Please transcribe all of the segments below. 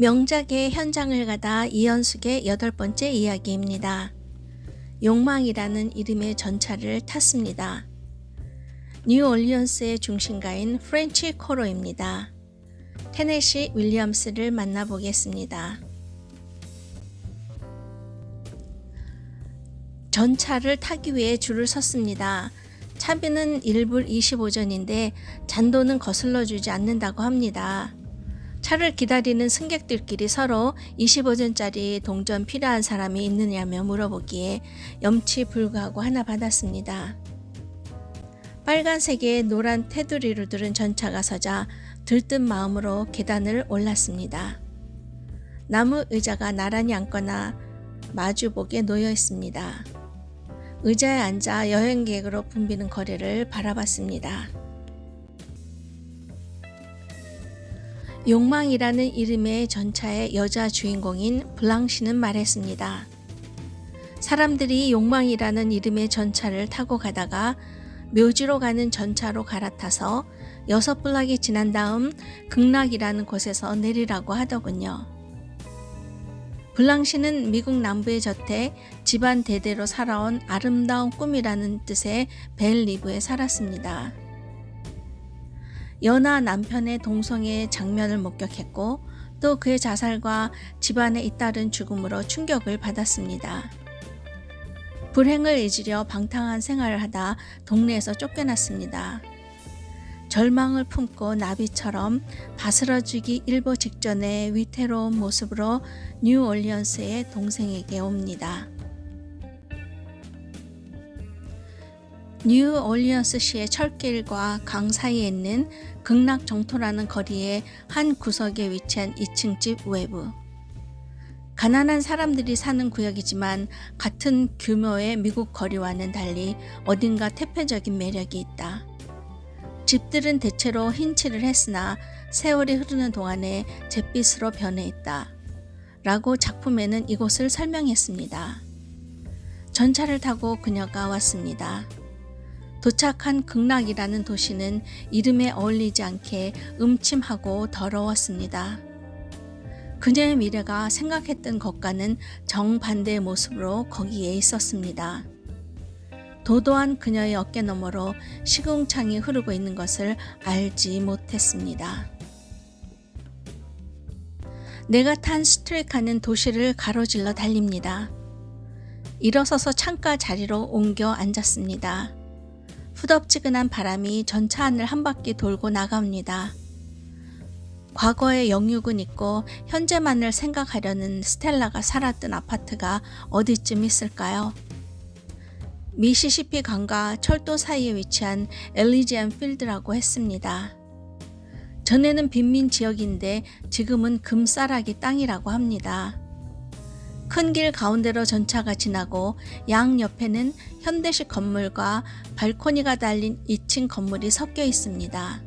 명작의 현장을 가다 이연숙의 8번째 이야기입니다. 욕망이라는 이름의 전차를 탔습니다. 뉴올리언스의 중심가인 프렌치 코로입니다. 테네시 윌리엄스를 만나보겠습니다. 전차를 타기 위해 줄을 섰습니다. 차비는 1불 25전인데 잔돈은 거슬러 주지 않는다고 합니다. 차를 기다리는 승객들끼리 서로 25전짜리 동전 필요한 사람이 있느냐며 물어보기에 염치 불구하고 하나 받았습니다. 빨간색의 노란 테두리를 두른 전차가 서자 들뜬 마음으로 계단을 올랐습니다. 나무 의자가 나란히 앉거나 마주보게 놓여 있습니다. 의자에 앉아 여행객으로 붐비는 거리를 바라봤습니다. 욕망이라는 이름의 전차의 여자 주인공인 블랑시는 말했습니다. 사람들이 욕망이라는 이름의 전차를 타고 가다가 묘지로 가는 전차로 갈아타서 6블락이 지난 다음 극락이라는 곳에서 내리라고 하더군요. 블랑시는 미국 남부의 저택 집안 대대로 살아온 아름다운 꿈이라는 뜻의 벨리브에 살았습니다. 연하 남편의 동성애 장면을 목격했고 또 그의 자살과 집안의 잇따른 죽음으로 충격을 받았습니다. 불행을 잊으려 방탕한 생활을 하다 동네에서 쫓겨났습니다. 절망을 품고 나비처럼 바스러지기 일보 직전의 위태로운 모습으로 뉴올리언스의 동생에게 옵니다. 뉴올리언스시의 철길과 강 사이에 있는 극락 정토라는 거리의 한 구석에 위치한 2층 집 외부. 가난한 사람들이 사는 구역이지만 같은 규모의 미국 거리와는 달리 어딘가 태폐적인 매력이 있다. 집들은 대체로 흰 칠을 했으나 세월이 흐르는 동안에 잿빛으로 변해 있다. 라고 작품에는 이곳을 설명했습니다. 전차를 타고 그녀가 왔습니다. 도착한 극락이라는 도시는 이름에 어울리지 않게 음침하고 더러웠습니다. 그녀의 미래가 생각했던 것과는 정반대의 모습으로 거기에 있었습니다. 도도한 그녀의 어깨 너머로 시궁창이 흐르고 있는 것을 알지 못했습니다. 내가 탄 스트레카는 도시를 가로질러 달립니다. 일어서서 창가 자리로 옮겨 앉았습니다. 후덥지근한 바람이 전차 안을 한 바퀴 돌고 나갑니다. 과거의 영육은 있고 현재만을 생각하려는 스텔라가 살았던 아파트가 어디쯤 있을까요? 미시시피 강과 철도 사이에 위치한 엘리지안 필드라고 했습니다. 전에는 빈민 지역인데 지금은 금싸라기 땅이라고 합니다. 큰 길 가운데로 전차가 지나고 양 옆에는 현대식 건물과 발코니가 달린 2층 건물이 섞여 있습니다.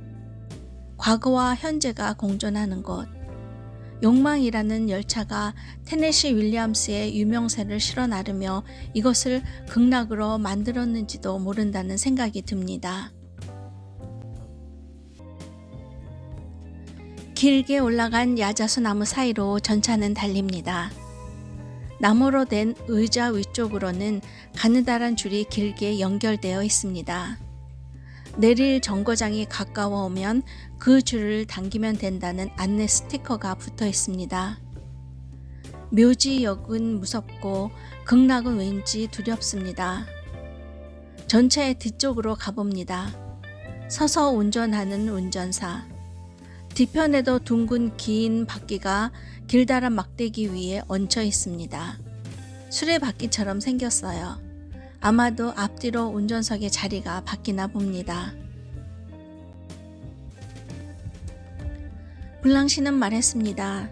과거와 현재가 공존하는 곳. 욕망이라는 열차가 테네시 윌리엄스의 유명세를 실어 나르며 이것을 극락으로 만들었는지도 모른다는 생각이 듭니다. 길게 올라간 야자수 나무 사이로 전차는 달립니다. 나무로 된 의자 위쪽으로는 가느다란 줄이 길게 연결되어 있습니다. 내릴 정거장이 가까워 오면 그 줄을 당기면 된다는 안내 스티커가 붙어 있습니다. 묘지역은 무섭고 극락은 왠지 두렵습니다. 전차의 뒤쪽으로 가봅니다. 서서 운전하는 운전사. 뒤편에도 둥근 긴 바퀴가 길다란 막대기 위에 얹혀 있습니다. 수레바퀴처럼 생겼어요. 아마도 앞뒤로 운전석의 자리가 바뀌나 봅니다. 블랑시는 말했습니다.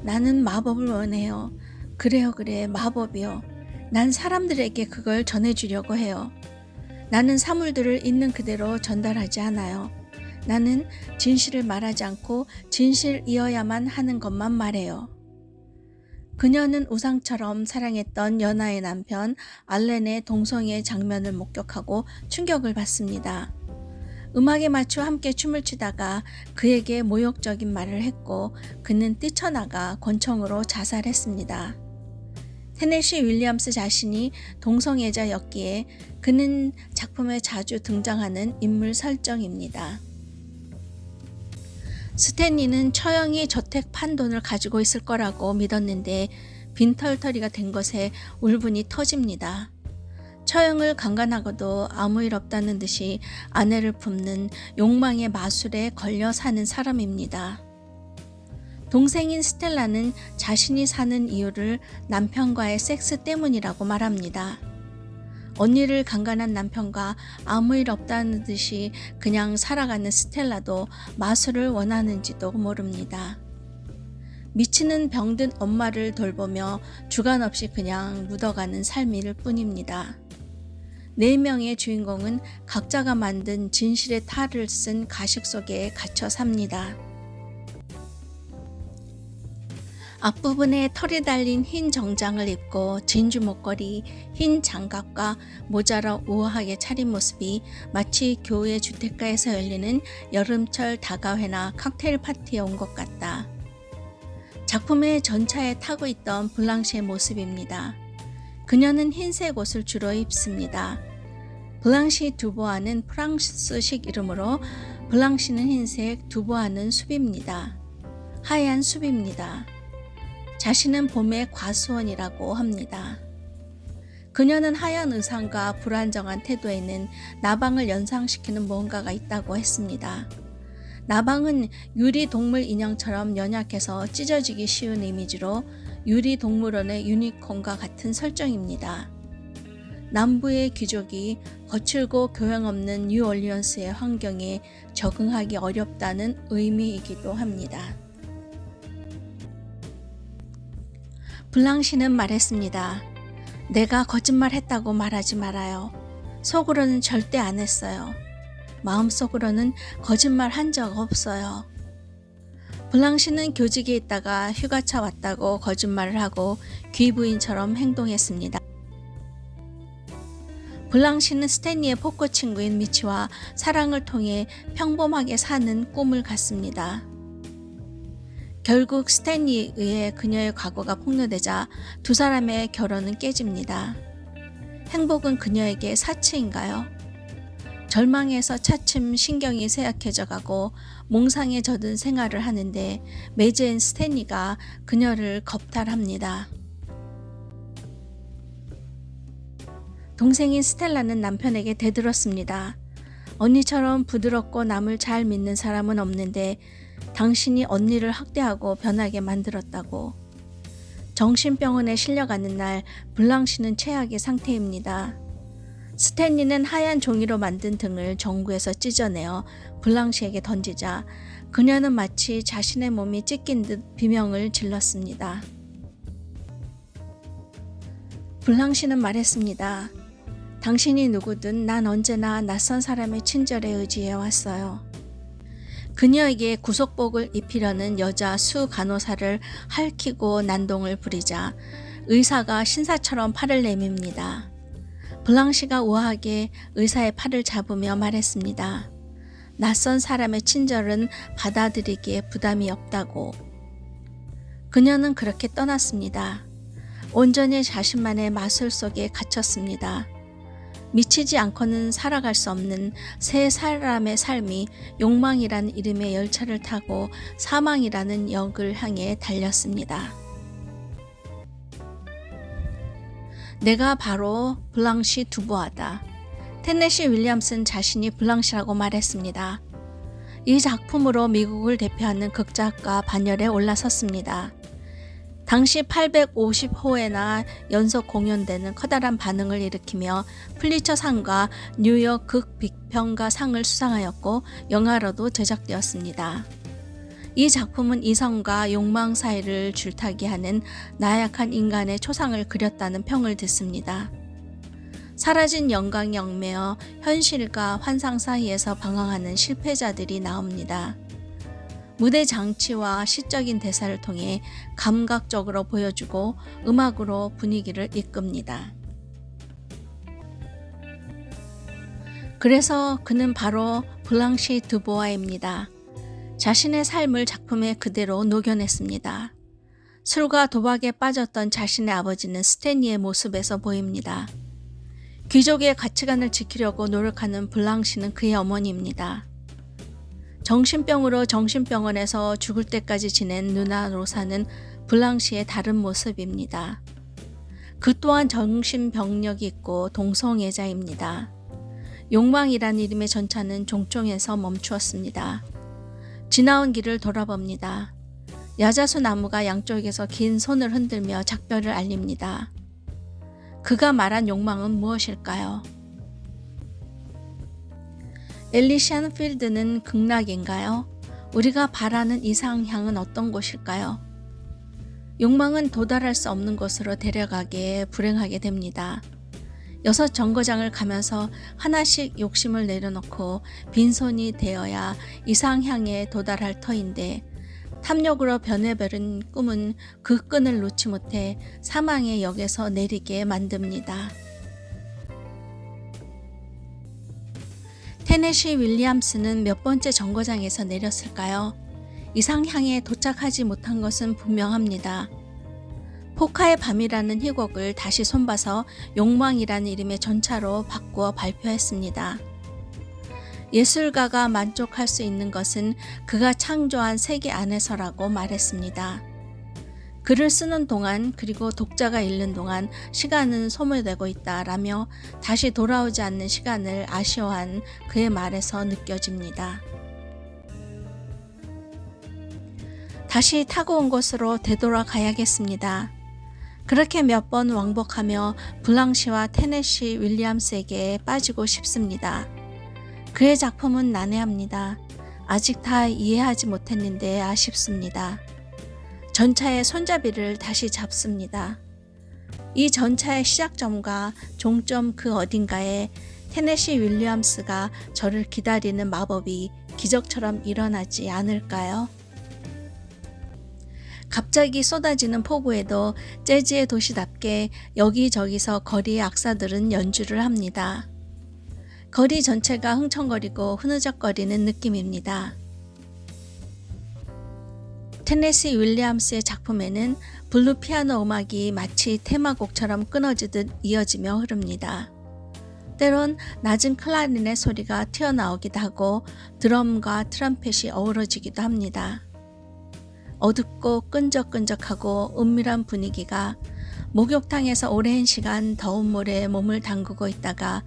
나는 마법을 원해요. 그래요, 그래, 마법이요. 난 사람들에게 그걸 전해주려고 해요. 나는 사물들을 있는 그대로 전달하지 않아요. 나는 진실을 말하지 않고 진실이어야만 하는 것만 말해요. 그녀는 우상처럼 사랑했던 연하의 남편 알렌의 동성애 장면을 목격하고 충격을 받습니다. 음악에 맞춰 함께 춤을 추다가 그에게 모욕적인 말을 했고 그는 뛰쳐나가 권총으로 자살했습니다. 테네시 윌리엄스 자신이 동성애자였기에 그는 작품에 자주 등장하는 인물 설정입니다. 스탠리는 처형이 저택 판돈을 가지고 있을 거라고 믿었는데 빈털터리가 된 것에 울분이 터집니다. 처형을 강간하고도 아무 일 없다는 듯이 아내를 품는 욕망의 마술에 걸려 사는 사람입니다. 동생인 스텔라는 자신이 사는 이유를 남편과의 섹스 때문이라고 말합니다. 언니를 강간한 남편과 아무 일 없다는 듯이 그냥 살아가는 스텔라도 마술을 원하는지도 모릅니다. 미치는 병든 엄마를 돌보며 주관 없이 그냥 묻어가는 삶일 뿐입니다. 4명의 주인공은 각자가 만든 진실의 탈을 쓴 가식 속에 갇혀 삽니다. 앞부분에 털이 달린 흰 정장을 입고 진주 목걸이, 흰 장갑과 모자로 우아하게 차린 모습이 마치 교회 주택가에서 열리는 여름철 다가회나 칵테일 파티에 온 것 같다. 작품의 전차에 타고 있던 블랑시의 모습입니다. 그녀는 흰색 옷을 주로 입습니다. 블랑시 두보아는 프랑스식 이름으로 블랑시는 흰색, 두보아는 숲입니다. 하얀 숲입니다. 자신은 봄의 과수원이라고 합니다. 그녀는 하얀 의상과 불안정한 태도에는 나방을 연상시키는 무언가가 있다고 했습니다. 나방은 유리 동물 인형처럼 연약해서 찢어지기 쉬운 이미지로 유리 동물원의 유니콘과 같은 설정입니다. 남부의 귀족이 거칠고 교양 없는 뉴올리언스의 환경에 적응하기 어렵다는 의미이기도 합니다. 블랑시는 말했습니다. 내가 거짓말했다고 말하지 말아요. 속으로는 절대 안 했어요. 마음속으로는 거짓말 한 적 없어요. 블랑시는 교직에 있다가 휴가차 왔다고 거짓말을 하고 귀부인처럼 행동했습니다. 블랑시는 스탠리의 포커 친구인 미치와 사랑을 통해 평범하게 사는 꿈을 갖습니다. 결국 스탠리에 의해 그녀의 과거가 폭로되자 두 사람의 결혼은 깨집니다. 행복은 그녀에게 사치인가요? 절망에서 차츰 신경이 쇠약해져 가고 몽상에 젖은 생활을 하는데 매제인 스탠리가 그녀를 겁탈합니다. 동생인 스텔라는 남편에게 대들었습니다. 언니처럼 부드럽고 남을 잘 믿는 사람은 없는데 당신이 언니를 학대하고 변하게 만들었다고. 정신병원에 실려가는 날 블랑시는 최악의 상태입니다. 스탠리는 하얀 종이로 만든 등을 전구에서 찢어내어 블랑시에게 던지자 그녀는 마치 자신의 몸이 찢긴 듯 비명을 질렀습니다. 블랑시는 말했습니다. 당신이 누구든 난 언제나 낯선 사람의 친절에 의지해 왔어요. 그녀에게 구속복을 입히려는 여자 수 간호사를 핥히고 난동을 부리자 의사가 신사처럼 팔을 내밉니다. 블랑시가 우아하게 의사의 팔을 잡으며 말했습니다. 낯선 사람의 친절은 받아들이기에 부담이 없다고. 그녀는 그렇게 떠났습니다. 온전히 자신만의 마술 속에 갇혔습니다. 미치지 않고는 살아갈 수 없는 세 사람의 삶이 욕망이란 이름의 열차를 타고 사망이라는 역을 향해 달렸습니다. 내가 바로 블랑시 두보아다. 테네시 윌리엄스는 자신이 블랑시라고 말했습니다. 이 작품으로 미국을 대표하는 극작가 반열에 올라섰습니다. 당시 850호회나 연속 공연되는 커다란 반응을 일으키며 플리처상과 뉴욕 극비평가상을 수상하였고 영화로도 제작되었습니다. 이 작품은 이성과 욕망 사이를 줄타기하는 나약한 인간의 초상을 그렸다는 평을 듣습니다. 사라진 영광이 얽매여 현실과 환상 사이에서 방황하는 실패자들이 나옵니다. 무대 장치와 시적인 대사를 통해 감각적으로 보여주고 음악으로 분위기를 이끕니다. 그래서 그는 바로 블랑시 드보아입니다. 자신의 삶을 작품에 그대로 녹여냈습니다. 술과 도박에 빠졌던 자신의 아버지는 스탠리의 모습에서 보입니다. 귀족의 가치관을 지키려고 노력하는 블랑시는 그의 어머니입니다. 정신병으로 정신병원에서 죽을 때까지 지낸 누나 로사는 블랑시의 다른 모습입니다. 그 또한 정신병력이 있고 동성애자입니다. 욕망이란 이름의 전차는 종종에서 멈추었습니다. 지나온 길을 돌아봅니다. 야자수 나무가 양쪽에서 긴 손을 흔들며 작별을 알립니다. 그가 말한 욕망은 무엇일까요? 엘리시안 필드는 극락인가요? 우리가 바라는 이상향은 어떤 곳일까요? 욕망은 도달할 수 없는 곳으로 데려가기에 불행하게 됩니다. 6 정거장을 가면서 하나씩 욕심을 내려놓고 빈손이 되어야 이상향에 도달할 터인데 탐욕으로 변해버린 꿈은 그 끈을 놓지 못해 사망의 역에서 내리게 만듭니다. 테네시 윌리엄스는 몇 번째 정거장에서 내렸을까요? 이상향에 도착하지 못한 것은 분명합니다. 포카의 밤이라는 희곡을 다시 손봐서 욕망이라는 이름의 전차로 바꾸어 발표했습니다. 예술가가 만족할 수 있는 것은 그가 창조한 세계 안에서라고 말했습니다. 글을 쓰는 동안 그리고 독자가 읽는 동안 시간은 소모되고 있다라며 다시 돌아오지 않는 시간을 아쉬워한 그의 말에서 느껴집니다. 다시 타고 온 곳으로 되돌아가야겠습니다. 그렇게 몇 번 왕복하며 블랑시와 테네시 윌리엄스에게 빠지고 싶습니다. 그의 작품은 난해합니다. 아직 다 이해하지 못했는데 아쉽습니다. 전차의 손잡이를 다시 잡습니다. 이 전차의 시작점과 종점 그 어딘가에 테네시 윌리엄스가 저를 기다리는 마법이 기적처럼 일어나지 않을까요? 갑자기 쏟아지는 폭우에도 재즈의 도시답게 여기저기서 거리의 악사들은 연주를 합니다. 거리 전체가 흥청거리고 흐느적거리는 느낌입니다. 테네시 윌리엄스의 작품에는 블루 피아노 음악이 마치 테마곡처럼 끊어지듯 이어지며 흐릅니다. 때론 낮은 클라리넷 소리가 튀어나오기도 하고 드럼과 트럼펫이 어우러지기도 합니다. 어둡고 끈적끈적하고 은밀한 분위기가 목욕탕에서 오랜 시간 더운 물에 몸을 담그고 있다가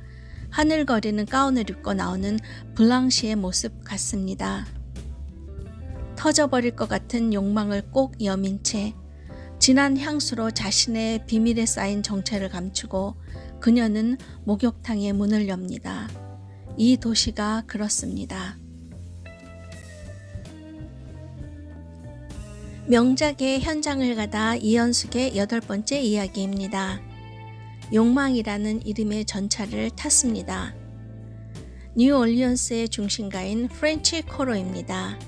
하늘거리는 가운을 입고 나오는 블랑시의 모습 같습니다. 터져버릴 것 같은 욕망을 꼭 여민 채 진한 향수로 자신의 비밀에 쌓인 정체를 감추고 그녀는 목욕탕의 문을 엽니다. 이 도시가 그렇습니다. 명작의 현장을 가다 이현숙의 8번째 이야기입니다. 욕망이라는 이름의 전차를 탔습니다. 뉴올리언스의 중심가인 프렌치 코로입니다.